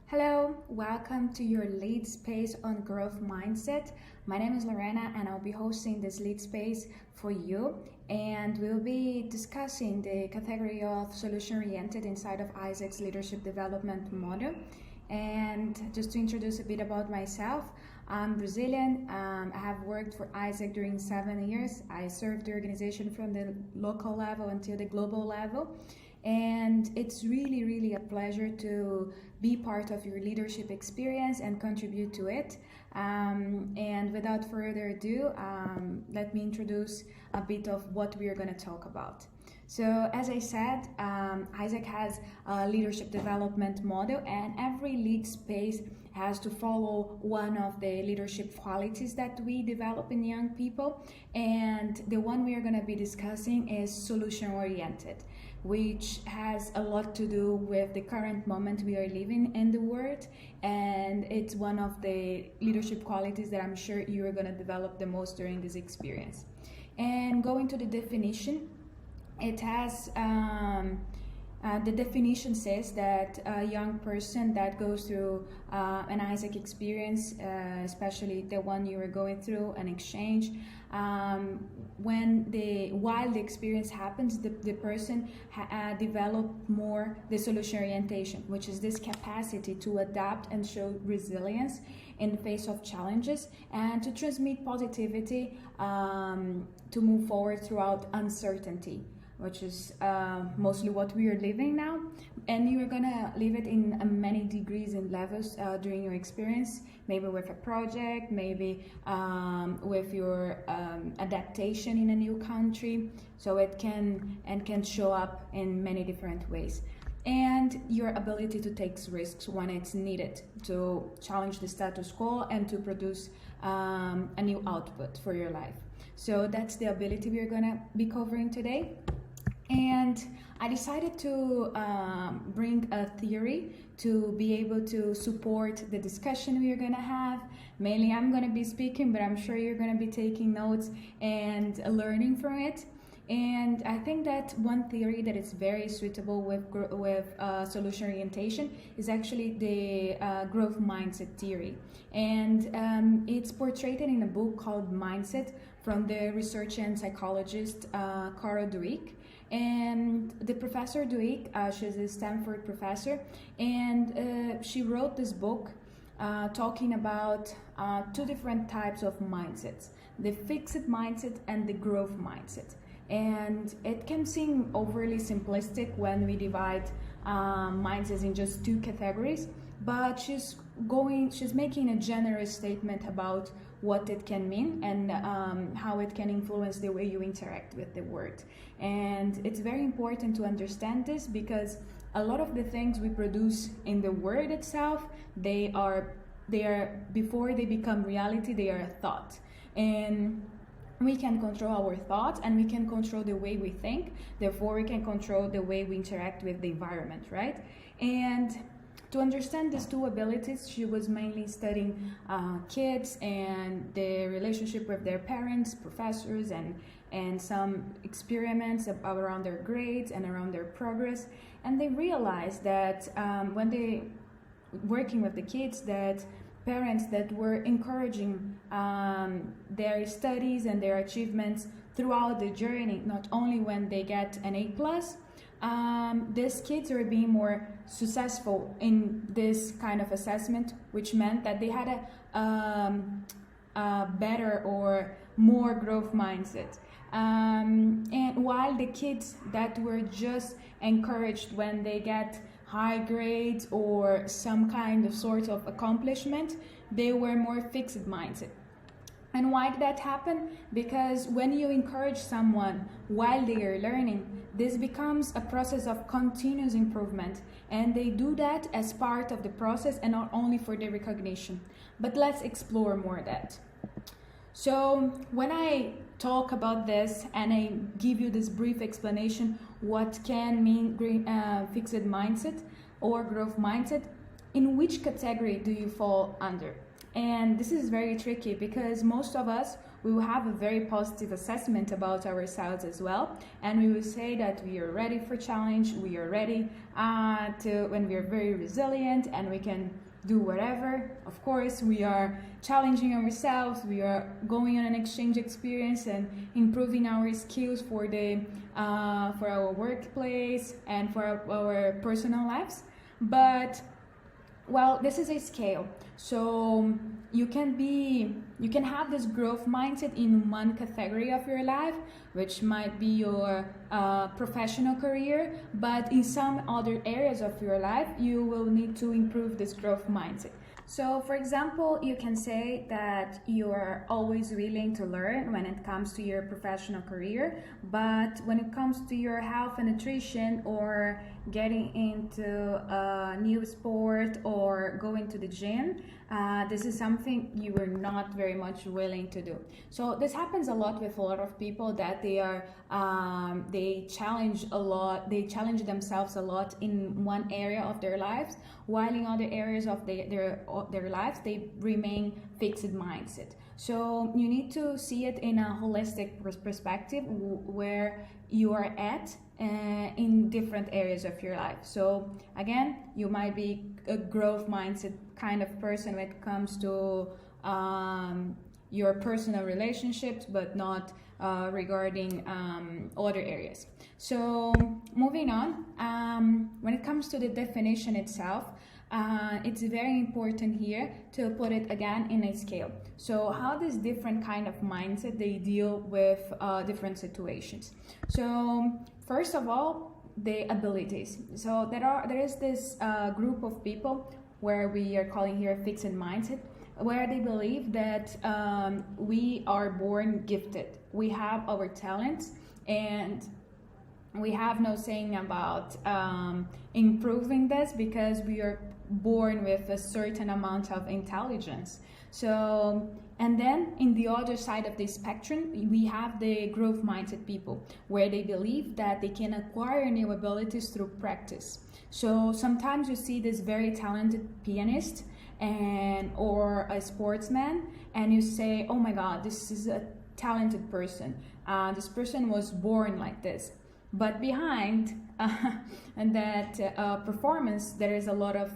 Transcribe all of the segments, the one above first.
Hello, welcome to your lead space on growth mindset. My name is Lorena and I'll be hosting this lead space for you. And we'll be discussing the category of solution oriented inside of Isaac's leadership development model. And just to introduce a bit about myself, I'm Brazilian. I have worked for Isaac during 7 years. I served the organization from the local level until the global level. And it's really a pleasure to be part of your leadership experience and contribute to it. And without further ado, let me introduce a bit of what we are going to talk about. So as I said, Isaac has a leadership development model, and every lead space has to follow one of the leadership qualities that we develop in young people. And the one we are going to be discussing is solution oriented, which has a lot to do with the current moment we are living in the world, and it's one of the leadership qualities that I'm sure you are going to develop the most during this experience. And going to the definition, it has the definition says that a young person that goes through an Isaac experience, especially the one you are going through, an exchange, while the experience happens, the person develop more the solution orientation, which is this capacity to adapt and show resilience in the face of challenges and to transmit positivity to move forward throughout uncertainty, which is mostly what we are living now. And you're gonna live it in many degrees and levels during your experience, maybe with a project, maybe with your adaptation in a new country. So it can show up in many different ways. And your ability to take risks when it's needed to challenge the status quo and to produce a new output for your life. So that's the ability we're gonna be covering today. And I decided to bring a theory to be able to support the discussion we are going to have. Mainly I'm going to be speaking, but I'm sure you're going to be taking notes and learning from it. And I think that one theory that is very suitable with solution orientation is actually the growth mindset theory. And it's portrayed in a book called Mindset from the researcher and psychologist Carol Dweck. And the professor Dweck, she's a Stanford professor, and she wrote this book talking about two different types of mindsets: the fixed mindset and the growth mindset. And it can seem overly simplistic when we divide mindsets in just two categories, but she's making a generous statement about what it can mean and how it can influence the way you interact with the world. And it's very important to understand this because a lot of the things we produce in the world itself, they are before they become reality, they are a thought. And we can control our thoughts and we can control the way we think, therefore we can control the way we interact with the environment, right? And to understand these two abilities, she was mainly studying kids and the relationship with their parents, professors, and some experiments around their grades and around their progress. And they realized that when they working with the kids, that parents that were encouraging their studies and their achievements throughout the journey, not only when they get an A+, these kids are being more successful in this kind of assessment, which meant that they had a better or more growth mindset. And while the kids that were just encouraged when they get high grades or some kind of sort of accomplishment, they were more fixed mindset. And why did that happen? Because when you encourage someone while they are learning, this becomes a process of continuous improvement, and they do that as part of the process and not only for the recognition. But let's explore more that. So when I talk about this and I give you this brief explanation what can mean fixed mindset or growth mindset, in which category do you fall under? And this is very tricky because most of us, we will have a very positive assessment about ourselves as well, and we will say that we are ready for challenge, we are ready when we are very resilient and we can do whatever. Of course, we are challenging ourselves, we are going on an exchange experience and improving our skills for our workplace and for our personal lives. But well, this is a scale, so you can have this growth mindset in one category of your life, which might be your professional career, but in some other areas of your life you will need to improve this growth mindset. So for example, you can say that you are always willing to learn when it comes to your professional career, but when it comes to your health and nutrition, or getting into a new sport or going to the gym, this is something you are not very much willing to do. So this happens a lot with a lot of people, that they challenge themselves a lot in one area of their lives, while in other areas of their lives they remain fixed mindset. So you need to see it in a holistic perspective, where you are at in different areas of your life. So again, you might be a growth mindset kind of person when it comes to your personal relationships, but not regarding other areas. So moving on, when it comes to the definition itself, it's very important here to put it again in a scale. So how this different kind of mindset they deal with different situations. So first of all, the abilities. So there is this group of people where we are calling here fixed mindset, where they believe that we are born gifted. We have our talents, and we have no saying about improving this, because we are born with a certain amount of intelligence. So, and then in the other side of the spectrum, we have the growth mindset people, where they believe that they can acquire new abilities through practice. So sometimes you see this very talented pianist or a sportsman, and you say, oh my god, this is a talented person, this person was born like this. But behind and that performance, there is a lot of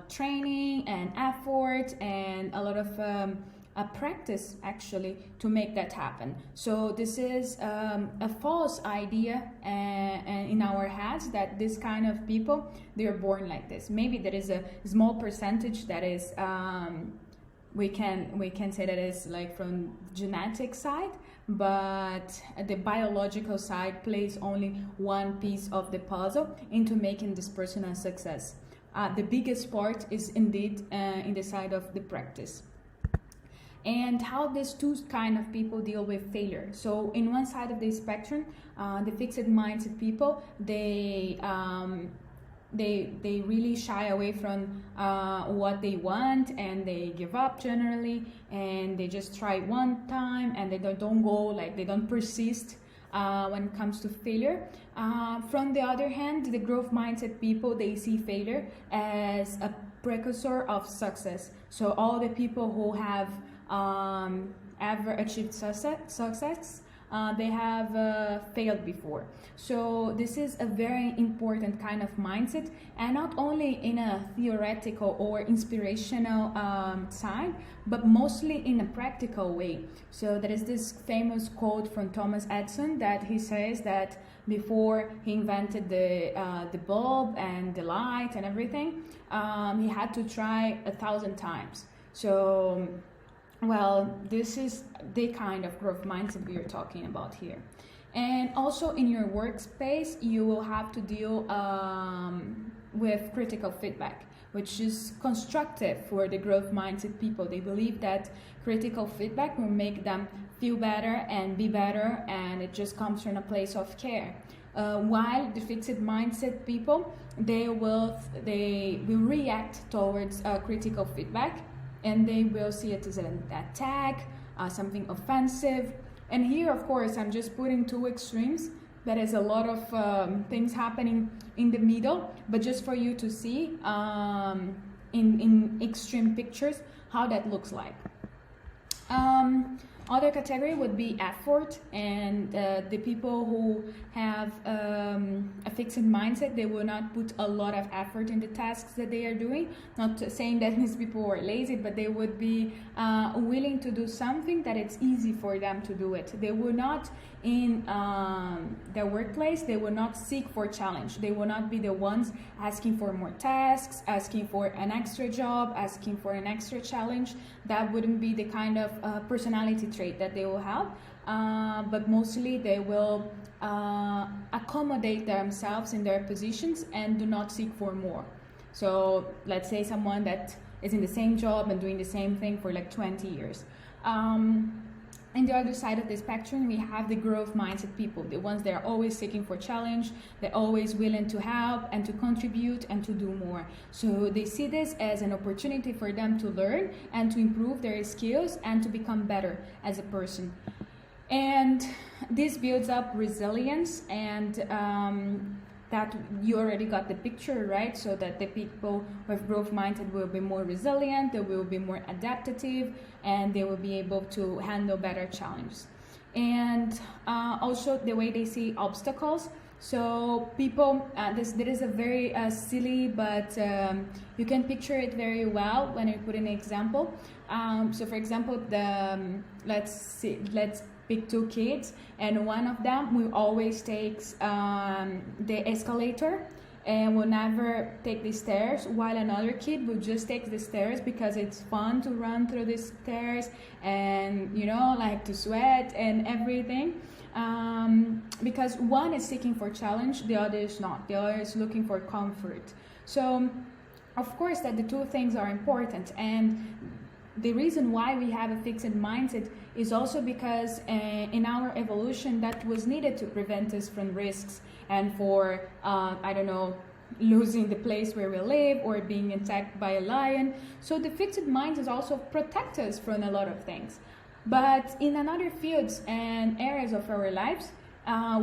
training and effort and a lot of practice actually to make that happen. So this is a false idea in our heads, that this kind of people, they are born like this. Maybe there is a small percentage that is we can say that is like from genetic side, but the biological side plays only one piece of the puzzle into making this person a success. The biggest part is indeed in the side of the practice. And how these two kind of people deal with failure. So in one side of the spectrum, the fixed mindset people, they really shy away from what they want, and they give up generally, and they just try one time and they don't go, like they don't persist when it comes to failure. From the other hand, the growth mindset people, they see failure as a precursor of success. So all the people who have ever achieved success, they have failed before. So this is a very important kind of mindset, and not only in a theoretical or inspirational side, but mostly in a practical way. So there is this famous quote from Thomas Edison, that he says that before he invented the bulb and the light and everything, he had to try 1,000 times. So well, this is the kind of growth mindset we are talking about here. And also in your workspace, you will have to deal with critical feedback, which is constructive for the growth mindset people. They believe that critical feedback will make them feel better and be better, and it just comes from a place of care. While the fixed mindset people, they will react towards critical feedback, and they will see it as an attack, something offensive. And here, of course, I'm just putting two extremes. There is a lot of things happening in the middle, but just for you to see in extreme pictures how that looks like. Other category would be effort, and the people who have a fixed mindset, they will not put a lot of effort in the tasks that they are doing. Not saying that these people are lazy, but they would be willing to do something that it's easy for them to do it. They will not, in their workplace, they will not seek for challenge. They will not be the ones asking for more tasks, asking for an extra job, asking for an extra challenge. That wouldn't be the kind of personality trait that they will have. But mostly they will accommodate themselves in their positions and do not seek for more. So let's say someone that is in the same job and doing the same thing for like 20 years. On the other side of the spectrum, we have the growth mindset people, the ones that are always seeking for challenge, they're always willing to help and to contribute and to do more. So they see this as an opportunity for them to learn and to improve their skills and to become better as a person. And this builds up resilience, and that you already got the picture, right? So that the people with growth mindset will be more resilient, they will be more adaptive, and they will be able to handle better challenges. And also the way they see obstacles. So people, there is a very silly, but you can picture it very well when you put an example. So for example, let's pick two kids, and one of them will always takes the escalator and will never take the stairs, while another kid will just take the stairs because it's fun to run through the stairs and, you know, like to sweat and everything. Because one is seeking for challenge, the other is not. The other is looking for comfort. So of course that the two things are important, and the reason why we have a fixed mindset is also because in our evolution that was needed to prevent us from risks and for, losing the place where we live or being attacked by a lion. So the fixed mindset also protect us from a lot of things. But in another fields and areas of our lives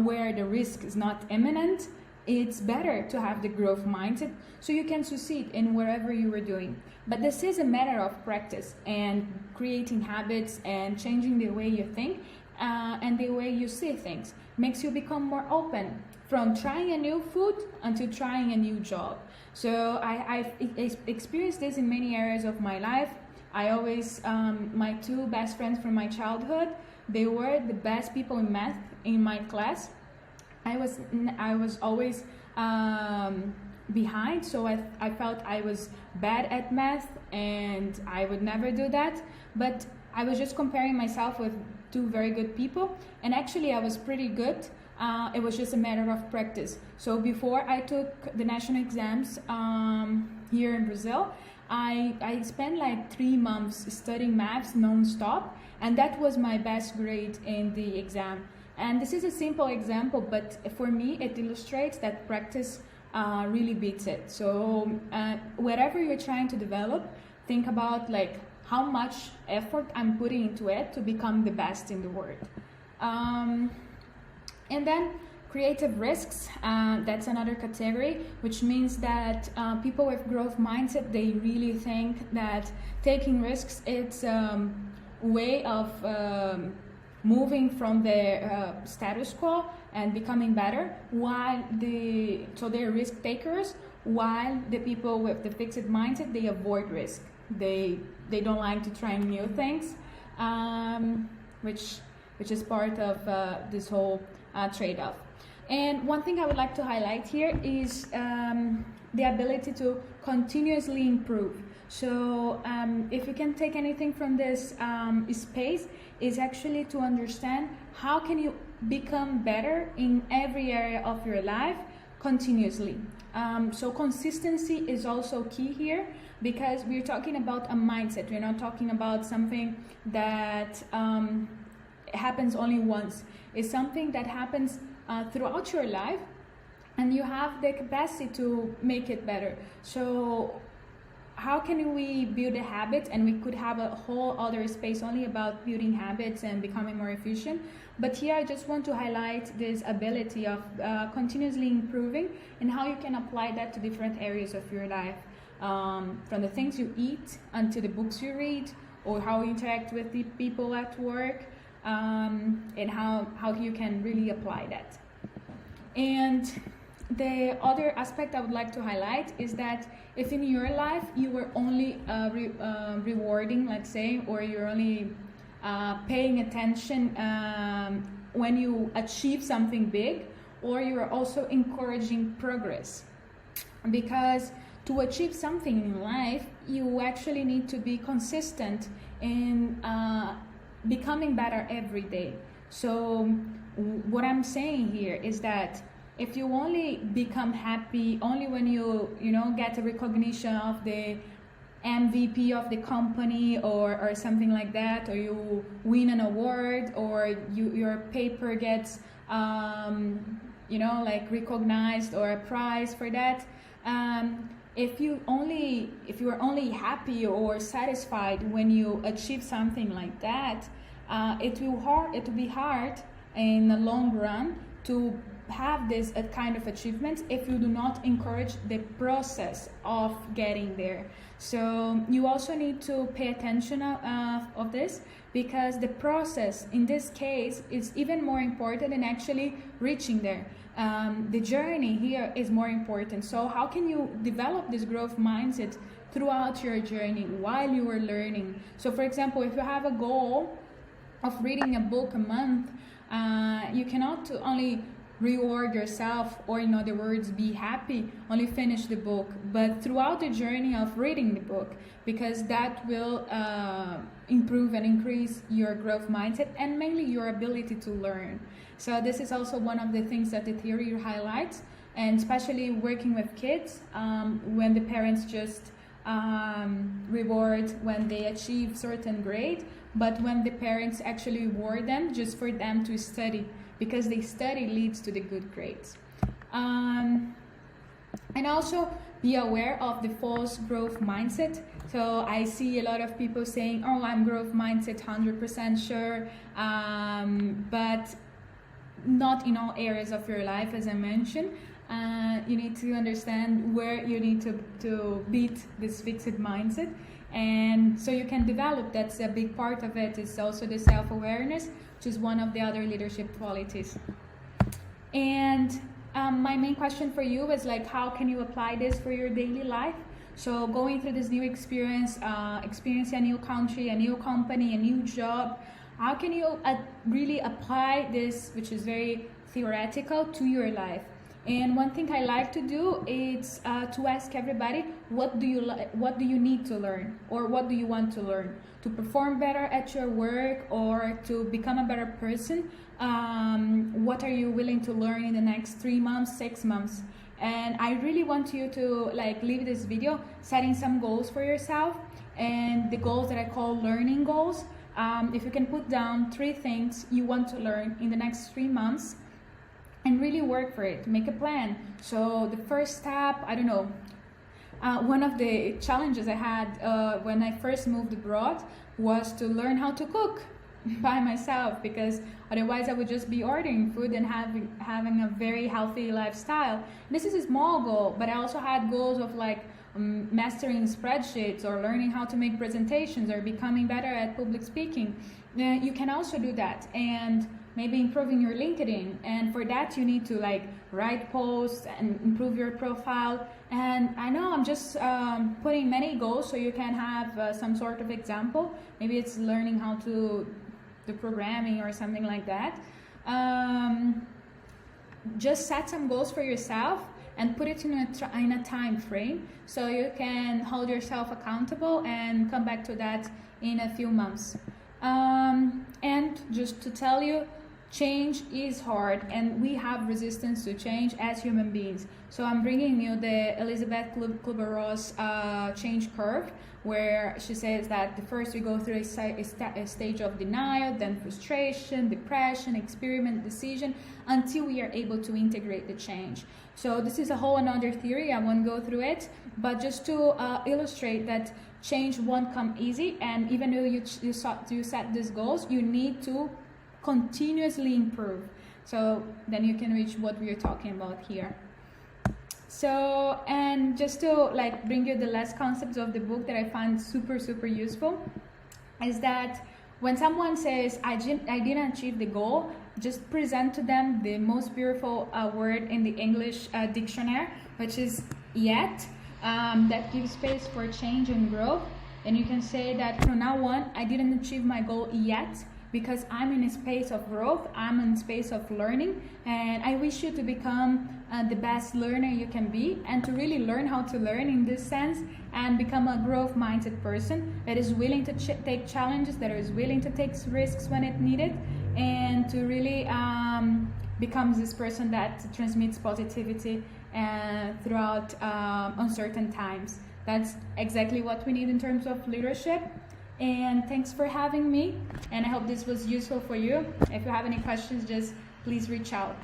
where the risk is not imminent, it's better to have the growth mindset so you can succeed in wherever you are doing. But this is a matter of practice and creating habits and changing the way you think and the way you see things. Makes you become more open, from trying a new food until trying a new job. So I've experienced this in many areas of my life. I always, my two best friends from my childhood, they were the best people in math in my class. I was always behind, so I felt I was bad at math and I would never do that. But I was just comparing myself with two very good people, and actually I was pretty good. It was just a matter of practice. So before I took the national exams here in Brazil, I spent like 3 months studying maths non-stop, and that was my best grade in the exam. And this is a simple example, but for me it illustrates that practice really beats it. So whatever you're trying to develop, think about like how much effort I'm putting into it to become the best in the world. And then creative risks, that's another category, which means that people with growth mindset, they really think that taking risks, it's a way of moving from the status quo and becoming better, while so they're risk takers, while the people with the fixed mindset, they avoid risk. They don't like to try new things, which is part of this whole trade-off. And one thing I would like to highlight here is the ability to continuously improve. So if you can take anything from this space, is actually to understand how can you become better in every area of your life continuously. So consistency is also key here, because we're talking about a mindset. We're not talking about something that happens only once. It's something that happens throughout your life, and you have the capacity to make it better. So how can we build a habit? And we could have a whole other space only about building habits and becoming more efficient. But here I just want to highlight this ability of continuously improving and how you can apply that to different areas of your life. From the things you eat until the books you read, or how you interact with the people at work, and how you can really apply that. And the other aspect I would like to highlight is that if in your life you were only rewarding, let's say, or you're only paying attention when you achieve something big, or you are also encouraging progress. Because to achieve something in life, you actually need to be consistent in becoming better every day. So what I'm saying here is that if you only become happy only when you get a recognition of the MVP of the company or something like that, or you win an award, or your paper gets like recognized, or a prize for that, if you are only happy or satisfied when you achieve something like that, it will be hard in the long run to have this kind of achievements if you do not encourage the process of getting there. So you also need to pay attention of this, because the process in this case is even more important than actually reaching there. The journey here is more important. So how can you develop this growth mindset throughout your journey while you are learning? So for example, if you have a goal of reading a book a month, you cannot only reward yourself, or in other words, be happy, only finish the book, but throughout the journey of reading the book, because that will improve and increase your growth mindset and mainly your ability to learn. So this is also one of the things that the theory highlights, and especially working with kids, when the parents just reward when they achieve certain grade, but when the parents actually reward them just for them to study, because the study leads to the good grades. And also be aware of the false growth mindset. So I see a lot of people saying, oh, I'm growth mindset 100% sure, but not in all areas of your life, as I mentioned. You need to understand where you need to beat this fixed mindset, and so you can develop. That's a big part of it. Is also the self-awareness, which is one of the other leadership qualities. And my main question for you is like, how can you apply this for your daily life? So going through this new experience, experiencing a new country, a new company, a new job, how can you really apply this, which is very theoretical, to your life? And one thing I like to do is to ask everybody, what do you need to learn, or what do you want to learn to perform better at your work, or to become a better person? What are you willing to learn in the next 3 months, 6 months? And I really want you to leave this video setting some goals for yourself, and the goals that I call learning goals. If you can put down 3 things you want to learn in the next 3 months, and really work for it, make a plan. So the first step, I don't know, one of the challenges I had when I first moved abroad was to learn how to cook by myself, because otherwise I would just be ordering food and having a very healthy lifestyle. This is a small goal, but I also had goals of mastering spreadsheets, or learning how to make presentations, or becoming better at public speaking. You can also do that, and maybe improving your LinkedIn, and for that you need to write posts and improve your profile. And I know I'm just putting many goals so you can have some sort of example. Maybe it's learning how to do programming or something like that. Just set some goals for yourself and put it in a time frame, so you can hold yourself accountable and come back to that in a few months. And just to tell you, change is hard, and we have resistance to change as human beings. So I'm bringing you the Elizabeth Kubler-Ross change curve, where she says that first we go through a stage of denial, then frustration, depression, experiment, decision, until we are able to integrate the change. So this is a whole another theory. I won't go through it, but just to illustrate that change won't come easy, and even though you set these goals, you need to continuously improve, so then you can reach what we are talking about here. So, and just to bring you the last concepts of the book that I find super useful, is that when someone says I didn't achieve the goal, just present to them the most beautiful word in the English dictionary, which is yet. That gives space for change and growth. And you can say that from now on, I didn't achieve my goal yet because I'm in a space of growth, I'm in a space of learning, and I wish you to become the best learner you can be, and to really learn how to learn in this sense, and become a growth-minded person that is willing to take challenges, that is willing to take risks when it needed, and to really become this person that transmits positivity throughout uncertain times. That's exactly what we need in terms of leadership. And thanks for having me. And I hope this was useful for you. If you have any questions, just please reach out.